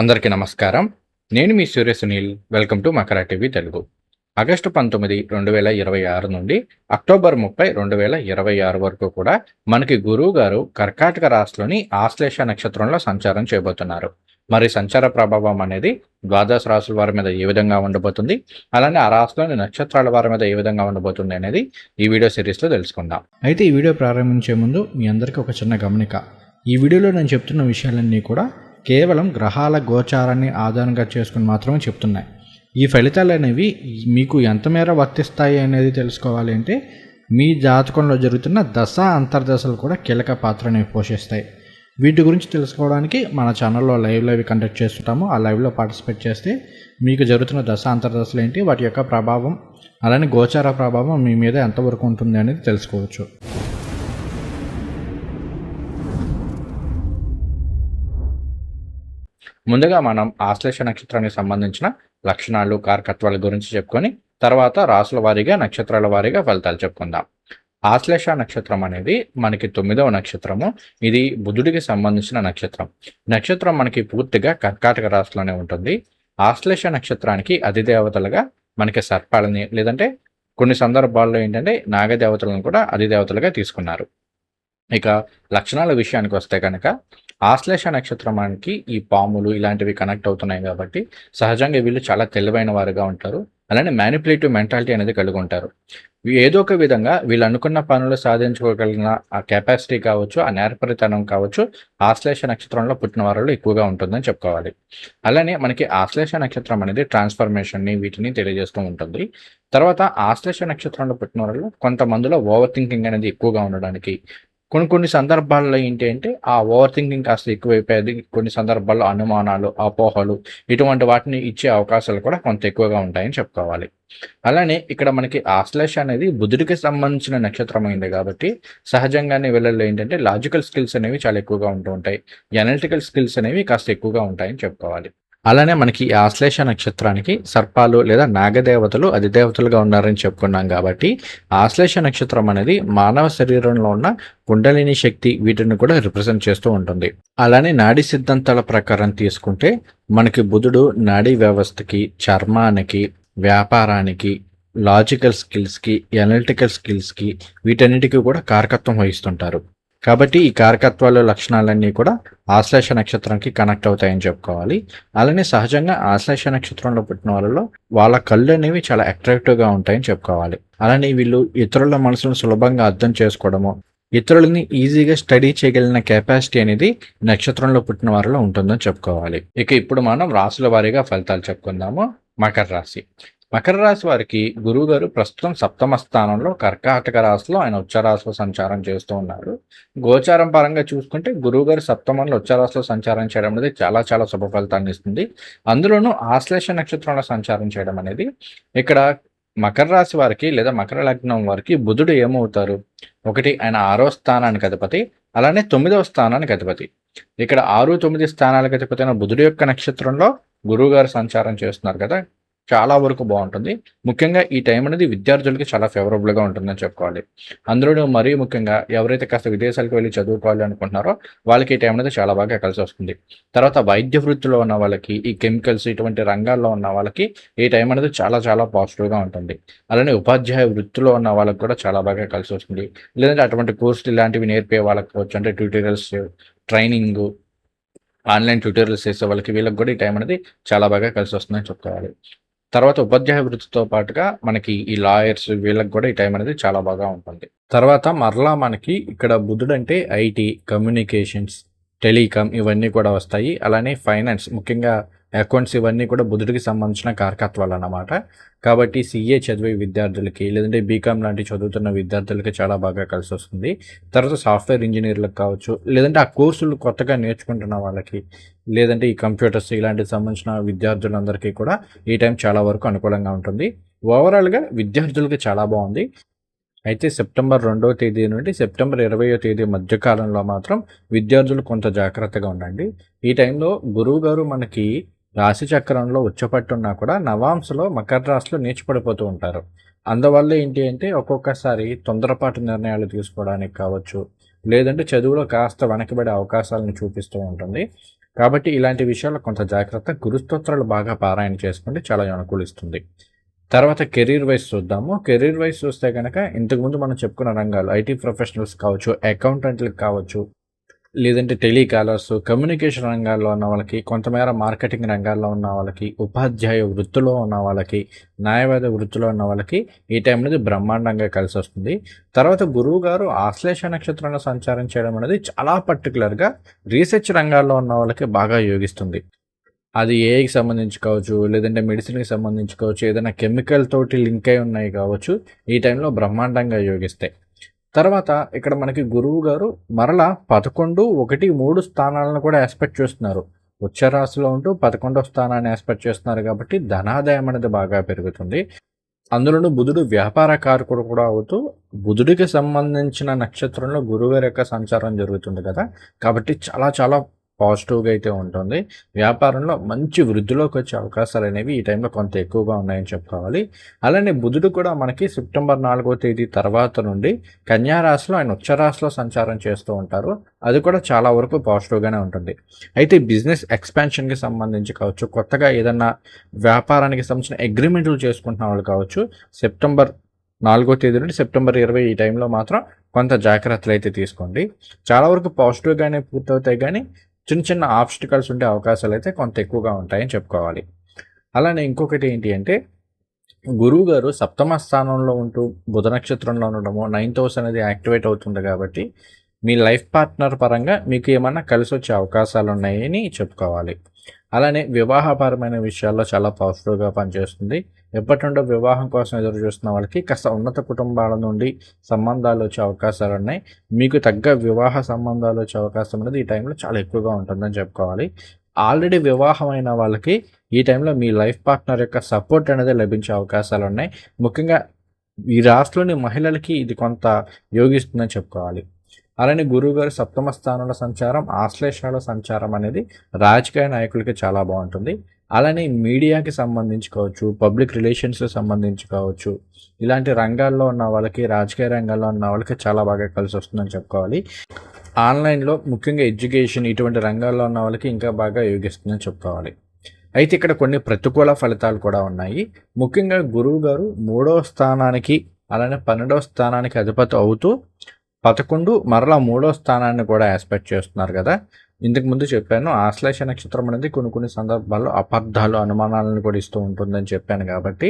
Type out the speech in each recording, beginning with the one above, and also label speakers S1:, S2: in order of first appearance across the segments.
S1: అందరికీ నమస్కారం. నేను మీ Surya Sunil. Welcome to Makara TV Telugu. August 19, 2026 నుండి అక్టోబర్ 30, 2026 వరకు కూడా మనకి గురువు గారు కర్కాటక రాశిలోని ఆశ్లేష నక్షత్రంలో సంచారం చేయబోతున్నారు. మరి సంచార ప్రభావం అనేది ద్వాదశ రాశుల వారి మీద ఏ విధంగా ఉండబోతుంది, అలానే ఆ రాశిలోని నక్షత్రాల వారి మీద ఏ విధంగా ఉండబోతుంది అనేది ఈ వీడియో సిరీస్లో తెలుసుకుందాం. అయితే ఈ వీడియో ప్రారంభించే ముందు మీ అందరికీ ఒక చిన్న గమనిక. ఈ వీడియోలో నేను చెప్తున్న విషయాలన్నీ కూడా కేవలం గ్రహాల గోచారాన్ని ఆధారంగా చేసుకుని మాత్రమే చెప్తున్నాయి. ఈ ఫలితాలు అనేవి మీకు ఎంత మేర వర్తిస్తాయి అనేది తెలుసుకోవాలి అంటే మీ జాతకంలో జరుగుతున్న దశ అంతర్దశలు కూడా కీలక పాత్రని పోషిస్తాయి. వీటి గురించి తెలుసుకోవడానికి మన ఛానల్లో లైవ్ కండక్ట్ చేస్తుంటాము. ఆ లైవ్లో పార్టిసిపేట్ చేస్తే మీకు జరుగుతున్న దశ అంతర్దశలు ఏంటి, వాటి యొక్క ప్రభావం, అలానే గోచార ప్రభావం మీ మీద ఎంతవరకు ఉంటుంది అనేది తెలుసుకోవచ్చు. ముందుగా మనం ఆశ్లేష నక్షత్రానికి సంబంధించిన లక్షణాలు, కారకత్వాల గురించి చెప్పుకొని తర్వాత రాసుల వారీగా, నక్షత్రాల వారీగా ఫలితాలు చెప్పుకుందాం. ఆశ్లేష నక్షత్రం అనేది మనకి 9వ నక్షత్రము. ఇది బుధుడికి సంబంధించిన నక్షత్రం మనకి పూర్తిగా కర్కాటక రాశిలోనే ఉంటుంది. ఆశ్లేష నక్షత్రానికి అధిదేవతలుగా మనకి సర్పాలని, లేదంటే కొన్ని సందర్భాల్లో ఏంటంటే నాగదేవతలను కూడా అధిదేవతలుగా తీసుకున్నారు. ఇక లక్షణాల విషయానికి వస్తే కనుక ఆశ్లేష నక్షత్రానికి ఈ పాములు ఇలాంటివి కనెక్ట్ అవుతున్నాయి కాబట్టి సహజంగా వీళ్ళు చాలా తెలివైన వారుగా ఉంటారు. అలానే మ్యానిపులేటివ్ మెంటాలిటీ అనేది కలిగి ఉంటారు. ఏదో ఒక విధంగా వీళ్ళు అనుకున్న పనులు సాధించుకోగలిగిన ఆ కెపాసిటీ కావచ్చు, ఆ నేర్పరితనం కావచ్చు ఆశ్లేష నక్షత్రంలో పుట్టిన వారిలో ఎక్కువగా ఉంటుందని చెప్పుకోవాలి. అలానే మనకి ఆశ్లేష నక్షత్రం అనేది ట్రాన్స్ఫర్మేషన్ని వీటిని తెలియజేస్తూ ఉంటుంది. తర్వాత ఆశ్లేష నక్షత్రంలో పుట్టిన వారిలో కొంతమందిలో ఓవర్ థింకింగ్ అనేది ఎక్కువగా ఉండడానికి, కొన్ని సందర్భాల్లో ఏంటి అంటే ఆ ఓవర్ థింకింగ్ కాస్త ఎక్కువైపోయేది. కొన్ని సందర్భాల్లో అనుమానాలు, అపోహలు ఇటువంటి వాటిని ఇచ్చే అవకాశాలు కూడా కొంత ఎక్కువగా ఉంటాయని చెప్పుకోవాలి. అలానే ఇక్కడ మనకి ఆశ్లేష అనేది బుధుడికి సంబంధించిన నక్షత్రం అయింది కాబట్టి సహజంగానే వీళ్ళల్లో ఏంటంటే లాజికల్ స్కిల్స్ అనేవి చాలా ఎక్కువగా ఉంటూ ఉంటాయి. ఎనలిటికల్ స్కిల్స్ అనేవి కాస్త ఎక్కువగా ఉంటాయని చెప్పుకోవాలి. అలానే మనకి ఈ ఆశ్లేష నక్షత్రానికి సర్పాలు లేదా నాగదేవతలు అధిదేవతలుగా ఉన్నారని చెప్పుకున్నాం కాబట్టి ఆశ్లేష నక్షత్రం అనేది మానవ శరీరంలో ఉన్న కుండలిని శక్తి వీటిని కూడా రిప్రజెంట్ చేస్తూ ఉంటుంది. అలానే నాడీ సిద్ధాంతాల ప్రకారం తీసుకుంటే మనకి బుధుడు నాడీ వ్యవస్థకి, చర్మానికి, వ్యాపారానికి, లాజికల్ స్కిల్స్కి, ఎనలిటికల్ స్కిల్స్కి వీటన్నిటికీ కూడా కారకత్వం వహిస్తుంటారు. కాబట్టి ఈ కారకత్వాల లక్షణాలన్నీ కూడా ఆశ్లేష నక్షత్రానికి కనెక్ట్ అవుతాయని చెప్పుకోవాలి. అలానే సహజంగా ఆశ్లేష నక్షత్రంలో పుట్టిన వాళ్ళలో వాళ్ళ కళ్ళు అనేవి చాలా అట్రాక్టివ్గా ఉంటాయని చెప్పుకోవాలి. అలానే వీళ్ళు ఇతరుల మనసులను సులభంగా అర్థం చేసుకోవడము, ఇతరులని ఈజీగా స్టడీ చేయగలిగిన కెపాసిటీ అనేది నక్షత్రంలో పుట్టిన వారిలో ఉంటుందని చెప్పుకోవాలి. ఇక ఇప్పుడు మనం రాశుల వారీగా ఫలితాలు చెప్పుకుందాము. మకర రాశి. మకర రాశి వారికి గురువు గారు ప్రస్తుతం 7వ స్థానంలో కర్కాటక రాశిలో ఆయన ఉచ్చరాశిలో సంచారం చేస్తూ ఉన్నారు. గోచారం పరంగా చూసుకుంటే గురువు గారు 7వ ఉచ్చరాశిలో సంచారం చేయడం అనేది చాలా చాలా శుభ ఫలితాన్ని ఇస్తుంది. అందులోనూ ఆశ్లేష నక్షత్రంలో సంచారం చేయడం అనేది ఇక్కడ మకర రాశి వారికి లేదా మకర లగ్నం వారికి బుధుడు ఏమవుతారు, ఒకటి ఆయన 6వ స్థానానికి అధిపతి, అలానే 9వ స్థానానికి అధిపతి. ఇక్కడ 6, 9 స్థానాలకు అధిపతి అయిన బుధుడు యొక్క నక్షత్రంలో గురువు గారు సంచారం చేస్తున్నారు కదా, చాలా వరకు బాగుంటుంది. ముఖ్యంగా ఈ టైం అనేది విద్యార్థులకి చాలా ఫేవరబుల్గా ఉంటుందని చెప్పుకోవాలి. అందులోనూ మరీ ముఖ్యంగా ఎవరైతే కాస్త విదేశాలకు వెళ్ళి చదువుకోవాలి అనుకుంటున్నారో వాళ్ళకి ఈ టైం అనేది చాలా బాగా కలిసి వస్తుంది. తర్వాత వైద్య వృత్తిలో ఉన్న వాళ్ళకి, ఈ కెమికల్స్ ఇటువంటి రంగాల్లో ఉన్న వాళ్ళకి ఈ టైం అనేది చాలా చాలా పాజిటివ్గా ఉంటుంది. అలానే ఉపాధ్యాయ వృత్తిలో ఉన్న వాళ్ళకి కూడా చాలా బాగా కలిసి వస్తుంది. లేదంటే అటువంటి కోర్సులు ఇలాంటివి నేర్పే వాళ్ళకి వచ్చు, అంటే ట్యూటోరియల్స్, ట్రైనింగ్, ఆన్లైన్ ట్యూటోరియల్స్ చేసే వాళ్ళకి వీళ్ళకి కూడా ఈ టైం అనేది చాలా బాగా కలిసి వస్తుందని చెప్పుకోవాలి. తర్వాత ఉపాధ్యాయ వృత్తితో పాటుగా మనకి ఈ లాయర్స్ వీళ్ళకి కూడా ఈ టైం అనేది చాలా బాగా ఉంటుంది. తర్వాత మరలా మనకి ఇక్కడ బుధుడు అంటే ఐటీ, కమ్యూనికేషన్స్, టెలికామ్ ఇవన్నీ కూడా వస్తాయి. అలానే ఫైనాన్స్, ముఖ్యంగా అకౌంట్స్ ఇవన్నీ కూడా బుధుడికి సంబంధించిన కారకత్వాలు అన్నమాట. కాబట్టి సిఏ చదివే విద్యార్థులకి, లేదంటే బీకామ్ లాంటి చదువుతున్న విద్యార్థులకి చాలా బాగా కలిసి వస్తుంది. తర్వాత సాఫ్ట్వేర్ ఇంజనీర్లకు కావచ్చు, లేదంటే ఆ కోర్సులు కొత్తగా నేర్చుకుంటున్న వాళ్ళకి, లేదంటే ఈ కంప్యూటర్స్ ఇలాంటికి సంబంధించిన విద్యార్థులందరికీ కూడా ఈ టైం చాలా వరకు అనుకూలంగా ఉంటుంది. ఓవరాల్గా విద్యార్థులకి చాలా బాగుంది. అయితే సెప్టెంబర్ 2వ తేదీ నుండి సెప్టెంబర్ 20వ తేదీ మధ్యకాలంలో మాత్రం విద్యార్థులు కొంత జాగ్రత్తగా ఉండండి. ఈ టైంలో గురువు గారు మనకి రాశి చక్రంలో ఉచ్చపట్టున్నా కూడా నవాంశలో మకర రాశిలో నీచపడిపోతూ ఉంటారు. అందువల్ల ఏంటి అంటే ఒక్కొక్కసారి తొందరపాటు నిర్ణయాలు తీసుకోవడానికి కావచ్చు, లేదంటే చదువులో కాస్త వెనకబడే అవకాశాలను చూపిస్తూ ఉంటుంది. కాబట్టి ఇలాంటి విషయాల్లో కొంత జాగ్రత్త. గురుస్తోత్రాలు బాగా పారాయణ చేసుకోండి, చాలా అనుకూలిస్తుంది. తర్వాత కెరీర్ వైజ్ చూద్దాము. కెరీర్ వైజ్ చూస్తే కనుక ఇంతకుముందు మనం చెప్పుకున్న రంగాలు ఐటీ ప్రొఫెషనల్స్ కావచ్చు, అకౌంటెంట్లకు కావచ్చు, లేదంటే టెలికాలర్స్, కమ్యూనికేషన్ రంగాల్లో ఉన్న వాళ్ళకి, కొంతమేర మార్కెటింగ్ రంగాల్లో ఉన్న వాళ్ళకి, ఉపాధ్యాయ వృత్తిలో ఉన్న వాళ్ళకి, న్యాయవాద వృత్తిలో ఉన్న వాళ్ళకి ఈ టైం అనేది బ్రహ్మాండంగా కలిసి వస్తుంది. తర్వాత గురువు గారు ఆశ్లేష నక్షత్రంలో సంచారం చేయడం అనేది చాలా పర్టికులర్గా రీసెర్చ్ రంగాల్లో ఉన్న వాళ్ళకి బాగా యోగిస్తుంది. అది ఏఐకి సంబంధించి కావచ్చు, లేదంటే మెడిసిన్‌కి సంబంధించి కావచ్చు, ఏదైనా కెమికల్ తోటి లింక్ అయి ఉన్నాయి కావచ్చు, ఈ టైంలో బ్రహ్మాండంగా యోగిస్తాయి. తర్వాత ఇక్కడ మనకి గురువు గారు మరలా 11, 1, 3 స్థానాలను కూడా యాస్పెక్ట్ చేస్తున్నారు. ఉచ్చ రాశిలో ఉంటూ 11వ స్థానాన్ని యాస్పెక్ట్ చేస్తున్నారు కాబట్టి ధనాదాయం అనేది బాగా పెరుగుతుంది. అందులోనూ బుధుడు వ్యాపార కారకుడు కూడా అవుతూ, బుధుడికి సంబంధించిన నక్షత్రంలో గురువుగారి యొక్క సంచారం జరుగుతుంది కదా! కాబట్టి చాలా చాలా పాజిటివ్‌గా అయితే ఉంటుంది. వ్యాపారంలో మంచి వృద్ధిలోకి వచ్చే అవకాశాలు అనేవి ఈ టైంలో కొంత ఎక్కువగా ఉన్నాయని చెప్పుకోవాలి. అలానే బుధుడు కూడా మనకి సెప్టెంబర్ 4వ తేదీ తర్వాత నుండి కన్యా రాశిలో ఆయన ఉచ్చ రాశిలో సంచారం చేస్తూ ఉంటారు. అది కూడా చాలా వరకు పాజిటివ్‌గానే ఉంటుంది. అయితే బిజినెస్ ఎక్స్‌పాన్షన్‌కి సంబంధించి కావచ్చు, కొత్తగా ఏదన్నా వ్యాపారానికి సంబంధించిన అగ్రీమెంట్లు చేసుకుంటున్న వాళ్ళు కావచ్చు, సెప్టెంబర్ 4వ తేదీ నుండి సెప్టెంబర్ 20 ఈ టైంలో మాత్రం కొంత జాగ్రత్తలు అయితే తీసుకోండి. చాలా వరకు పాజిటివ్‌గానే పూర్తవుతాయి కానీ చిన్న చిన్న ఆబ్స్టికల్స్ ఉండే అవకాశాలు అయితే కొంత ఎక్కువగా ఉంటాయని చెప్పుకోవాలి. అలానే ఇంకొకటి ఏంటి అంటే గురువు గారు సప్తమ స్థానంలో ఉంటూ బుధ నక్షత్రంలో ఉండడము, 9th హౌస్ అనేది యాక్టివేట్ అవుతుంది కాబట్టి మీ లైఫ్ పార్ట్నర్ పరంగా మీకు ఏమన్నా కలిసి వచ్చే అవకాశాలు ఉన్నాయని చెప్పుకోవాలి. అలానే వివాహపరమైన విషయాల్లో చాలా పాజిటివ్‌గా పనిచేస్తుంది. ఎప్పటి నుండో వివాహం కోసం ఎదురు చూస్తున్న వాళ్ళకి కాస్త ఉన్నత కుటుంబాల నుండి సంబంధాలు వచ్చే అవకాశాలు ఉన్నాయి. మీకు తగ్గ వివాహ సంబంధాలు వచ్చే అవకాశం అనేది ఈ టైంలో చాలా ఎక్కువగా ఉంటుందని చెప్పుకోవాలి. ఆల్రెడీ వివాహమైన వాళ్ళకి ఈ టైంలో మీ లైఫ్ పార్ట్నర్ యొక్క సపోర్ట్ అనేది లభించే అవకాశాలు ఉన్నాయి. ముఖ్యంగా ఈ రాశిలోని మహిళలకి ఇది కొంత యోగిస్తుందని చెప్పుకోవాలి. అలానే గురువుగారు సప్తమ స్థానంలో సంచారం, ఆశ్లేషాల సంచారం అనేది రాజకీయ నాయకులకి చాలా బాగుంటుంది. అలానే మీడియాకి సంబంధించి కావచ్చు, పబ్లిక్ రిలేషన్స్కి సంబంధించి కావచ్చు, ఇలాంటి రంగాల్లో ఉన్న వాళ్ళకి, రాజకీయ రంగాల్లో ఉన్న వాళ్ళకి చాలా బాగా కలిసి వస్తుందని చెప్పుకోవాలి. ఆన్లైన్లో ముఖ్యంగా ఎడ్యుకేషన్ ఇటువంటి రంగాల్లో ఉన్న వాళ్ళకి ఇంకా బాగా యోగిస్తుందని చెప్పుకోవాలి. అయితే ఇక్కడ కొన్ని ప్రతికూల ఫలితాలు కూడా ఉన్నాయి. ముఖ్యంగా గురువు గారు 3వ స్థానానికి అలానే 12వ స్థానానికి అధిపతి అవుతూ 11 మరలా 3వ స్థానాన్ని కూడా యాస్పెక్ట్ చేస్తున్నారు కదా! ఇంతకుముందు చెప్పాను ఆశ్లేష నక్షత్రం అనేది కొన్ని సందర్భాల్లో అపార్థాలు, అనుమానాలను కూడా ఇస్తూ ఉంటుందని చెప్పాను కాబట్టి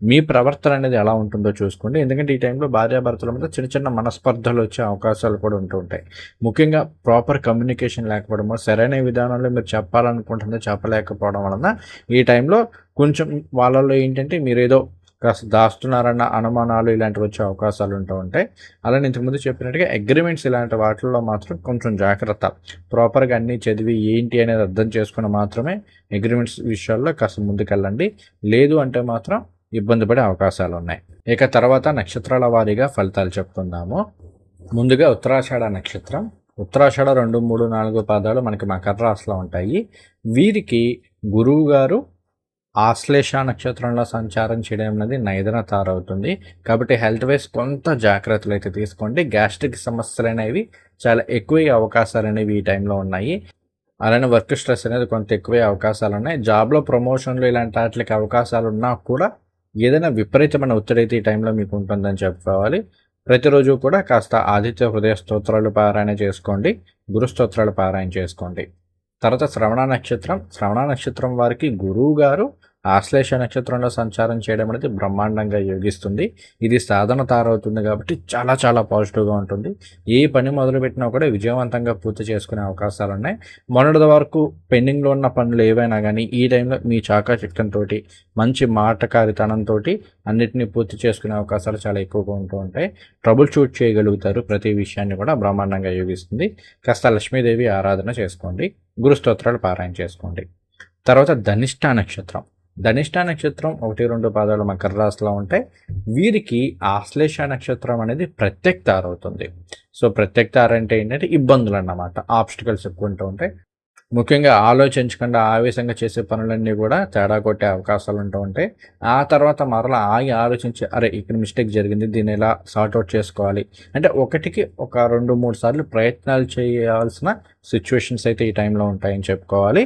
S1: మీ ప్రవర్తన అనేది ఎలా ఉంటుందో చూసుకోండి. ఎందుకంటే ఈ టైంలో భార్యాభర్తల మధ్య చిన్న చిన్న మనస్పర్ధలు వచ్చే అవకాశాలు కూడా ఉంటూ ఉంటాయి. ముఖ్యంగా ప్రాపర్ కమ్యూనికేషన్ లేకపోవడమో, సరైన విధానంలో మీరు చెప్పాలనుకుంటుందో చెప్పలేకపోవడం వలన ఈ టైంలో కొంచెం వాళ్ళలో ఏంటంటే మీరేదో కాస్త దాస్తున్నారన్న అనుమానాలు ఇలాంటివి వచ్చే అవకాశాలు ఉంటూ ఉంటాయి. అలానే ఇంతకుముందు చెప్పినట్టుగా అగ్రిమెంట్స్ ఇలాంటి వాటిల్లో మాత్రం కొంచెం జాగ్రత్త. ప్రాపర్‌గా అన్నీ చదివి ఏంటి అనేది అర్థం చేసుకొని మాత్రమే అగ్రిమెంట్స్ విషయాల్లో కాస్త ముందుకెళ్ళండి. లేదు అంటే మాత్రం ఇబ్బంది పడే అవకాశాలు ఉన్నాయి. ఇక తర్వాత నక్షత్రాల వారీగా ఫలితాలు చెప్పుకుందాము. ముందుగా ఉత్తరాషాఢ నక్షత్రం. ఉత్తరాషాఢ 2, 3, 4 పాదాలు మనకి మకర రాశిలో ఉంటాయి. వీరికి గురువు గారు ఆశ్లేష నక్షత్రంలో సంచారం చేయడం అనేది నైదన తారవుతుంది. కాబట్టి హెల్త్ వైజ్ కొంత జాగ్రత్తలు అయితే తీసుకోండి. గ్యాస్ట్రిక్ సమస్యలు అనేవి చాలా ఎక్కువయ్యే అవకాశాలు అనేవి ఈ టైంలో ఉన్నాయి. అలానే వర్క్ స్ట్రెస్ అనేది కొంత ఎక్కువయ్యే అవకాశాలు ఉన్నాయి. జాబ్లో ప్రమోషన్లు ఇలాంటి వాటికి అవకాశాలు ఉన్నా కూడా ఏదైనా విపరీతమైన ఒత్తిడి అయితే ఈ టైంలో మీకు ఉంటుందని చెప్పుకోవాలి. ప్రతిరోజు కూడా కాస్త ఆదిత్య హృదయ స్తోత్రాలు పారాయణ చేసుకోండి, గురు స్తోత్రాలు పారాయణ చేసుకోండి. తర్వాత శ్రవణ నక్షత్రం. శ్రవణ నక్షత్రం వారికి గురువు గారు ఆశ్లేష నక్షత్రంలో సంచారం చేయడం అనేది బ్రహ్మాండంగా యోగిస్తుంది. ఇది సాధన తారవుతుంది కాబట్టి చాలా చాలా పాజిటివ్గా ఉంటుంది. ఏ పని మొదలుపెట్టినా కూడా విజయవంతంగా పూర్తి చేసుకునే అవకాశాలు ఉన్నాయి. మొన్నటి వరకు పెండింగ్లో ఉన్న పనులు ఏవైనా కానీ ఈ టైంలో మీ చాకచక్యంతో, మంచి మాటకారితనంతో అన్నిటినీ పూర్తి చేసుకునే అవకాశాలు చాలా ఎక్కువగా ఉంటూ ఉంటాయి. ట్రబుల్ షూట్ చేయగలుగుతారు. ప్రతి విషయాన్ని కూడా బ్రహ్మాండంగా యోగిస్తుంది. కాస్త లక్ష్మీదేవి ఆరాధన చేసుకోండి, గురు స్తోత్రాలు పారాయణ చేసుకోండి. తర్వాత ధనిష్ట నక్షత్రం. ధనిష్ట నక్షత్రం 1, 2 పాదాలు మకర రాశిలో ఉంటాయి. వీరికి ఆశ్లేష నక్షత్రం అనేది ప్రత్యక్తార అవుతుంది. సో ప్రత్యక్తార అంటే ఏంటంటే ఇబ్బందులు అన్నమాట, ఆబ్స్టికల్స్ ఎక్కువ ఉంటూ ఉంటాయి. ముఖ్యంగా ఆలోచించకుండా ఆవేశంగా చేసే పనులన్నీ కూడా తేడా కొట్టే అవకాశాలు ఉంటూ ఉంటాయి. ఆ తర్వాత మరలా ఆగి ఆలోచించి అరే! ఇక్కడ మిస్టేక్ జరిగింది. దీన్ని ఎలా సార్ట్ ఔట్ చేసుకోవాలి. అంటే ఒకటికి ఒక 2, 3 సార్లు ప్రయత్నాలు చేయాల్సిన సిట్యుయేషన్స్ అయితే ఈ టైంలో ఉంటాయని చెప్పుకోవాలి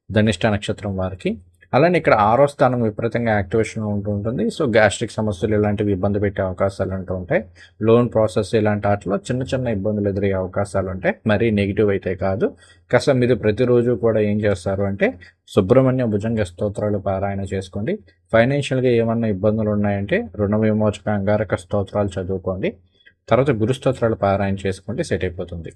S1: ధనిష్ట నక్షత్రం వారికి. అలానే ఇక్కడ 6వ స్థానం విపరీతంగా యాక్టివేషన్‌లో ఉంటూ ఉంటుంది. సో, గ్యాస్ట్రిక్ సమస్యలు ఇలాంటివి ఇబ్బంది పెట్టే అవకాశాలు ఉంటూ ఉంటాయి. లోన్ ప్రాసెస్ ఇలాంటి ఆటిలో చిన్న చిన్న ఇబ్బందులు ఎదురయ్యే అవకాశాలు ఉంటాయి. మరీ నెగెటివ్ అయితే కాదు. కాస్త మీరు ప్రతిరోజు కూడా ఏం చేస్తారు అంటే సుబ్రహ్మణ్య భుజంగ స్తోత్రాలు పారాయణ చేసుకోండి. ఫైనాన్షియల్‌గా ఏమన్నా ఇబ్బందులు ఉన్నాయంటే రుణ విమోచక అంగారక స్తోత్రాలు చదువుకోండి. తర్వాత గురు స్తోత్రాలు పారాయణ చేసుకోండి సెట్ అయిపోతుంది.